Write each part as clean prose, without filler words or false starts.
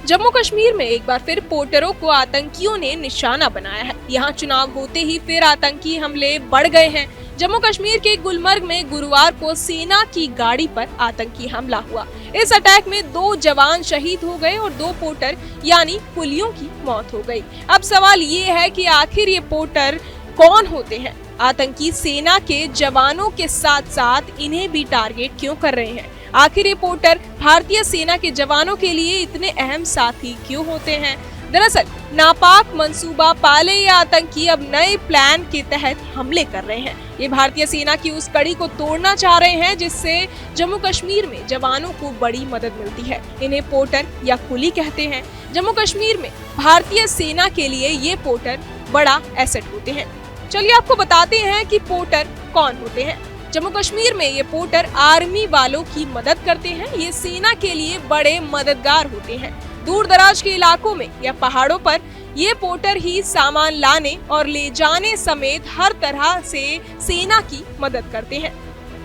जम्मू कश्मीर में एक बार फिर पोर्टरों को आतंकियों ने निशाना बनाया है। यहाँ चुनाव होते ही फिर आतंकी हमले बढ़ गए हैं। जम्मू कश्मीर के गुलमर्ग में गुरुवार को सेना की गाड़ी पर आतंकी हमला हुआ। इस अटैक में 2 जवान शहीद हो गए और 2 पोर्टर यानी कुलियों की मौत हो गई। अब सवाल ये है कि आखिर ये पोर्टर कौन होते हैं? आतंकी सेना के जवानों के साथ साथ इन्हें भी टारगेट क्यों कर रहे हैं? आखिर ये पोर्टर भारतीय सेना के जवानों के लिए इतने अहम साथी क्यों होते हैं? दरअसल नापाक मंसूबा पाले ये आतंकी अब नए प्लान के तहत हमले कर रहे हैं। ये भारतीय सेना की उस कड़ी को तोड़ना चाह रहे हैं जिससे जम्मू कश्मीर में जवानों को बड़ी मदद मिलती है। इन्हें पोर्टर या कुली कहते हैं। जम्मू कश्मीर में भारतीय सेना के लिए ये पोर्टर बड़ा एसेट होते हैं। चलिए आपको बताते हैं कि पोर्टर कौन होते हैं। जम्मू कश्मीर में ये पोर्टर आर्मी वालों की मदद करते हैं। ये सेना के लिए बड़े मददगार होते हैं। दूर दराज के इलाकों में या पहाड़ों पर ये पोर्टर ही सामान लाने और ले जाने समेत हर तरह से सेना की मदद करते हैं।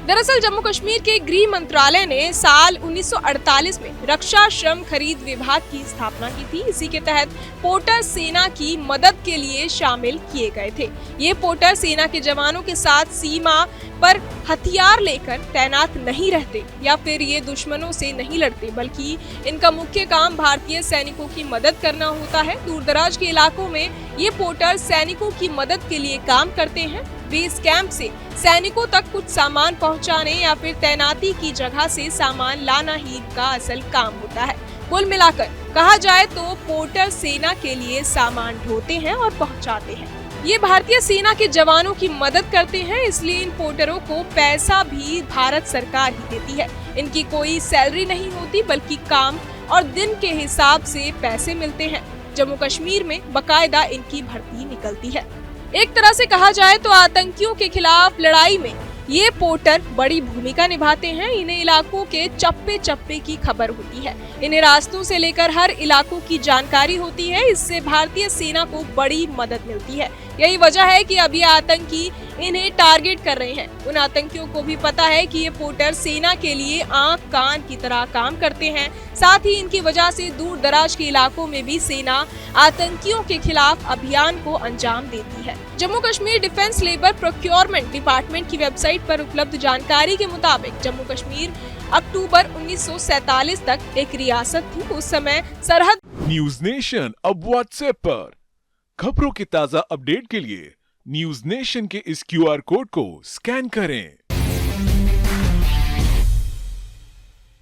दरअसल जम्मू कश्मीर के गृह मंत्रालय ने साल 1948 में रक्षा श्रम खरीद विभाग की स्थापना की थी। इसी के तहत पोर्टर सेना की मदद के लिए शामिल किए गए थे। ये पोर्टर सेना के जवानों के साथ सीमा पर हथियार लेकर तैनात नहीं रहते या फिर ये दुश्मनों से नहीं लड़ते, बल्कि इनका मुख्य काम भारतीय सैनिकों की मदद करना होता है। दूरदराज के इलाकों में ये पोर्टर सैनिकों की मदद के लिए काम करते हैं। बेस कैंप से सैनिकों तक कुछ सामान पहुंचाने या फिर तैनाती की जगह से सामान लाना ही इनका असल काम होता है। कुल मिलाकर कहा जाए तो पोर्टर सेना के लिए सामान ढोते हैं और पहुंचाते हैं। ये भारतीय सेना के जवानों की मदद करते हैं, इसलिए इन पोर्टरों को पैसा भी भारत सरकार ही देती है। इनकी कोई सैलरी नहीं होती, बल्कि काम और दिन के हिसाब से पैसे मिलते हैं। जम्मू कश्मीर में बकायदा इनकी भर्ती निकलती है। एक तरह से कहा जाए तो आतंकियों के खिलाफ लड़ाई में ये पोर्टर बड़ी भूमिका निभाते हैं। इन्हें इलाकों के चप्पे चप्पे की खबर होती है। इन्हें रास्तों से लेकर हर इलाकों की जानकारी होती है। इससे भारतीय सेना को बड़ी मदद मिलती है। यही वजह है कि अब ये आतंकी इन्हें टारगेट कर रहे हैं। उन आतंकियों को भी पता है कि ये पोर्टर सेना के लिए आंख कान की तरह काम करते हैं। साथ ही इनकी वजह से दूर दराज के इलाकों में भी सेना आतंकियों के खिलाफ अभियान को अंजाम देती है। Jammu Kashmir defence labour procurement department की वेबसाइट पर उपलब्ध जानकारी के मुताबिक जम्मू कश्मीर अक्टूबर 1947 तक एक रियासत थी। उस समय सरहद न्यूज नेशन अब व्हाट्सएप पर खबरों के ताजा अपडेट के लिए न्यूज नेशन के इस QR कोड को स्कैन करें।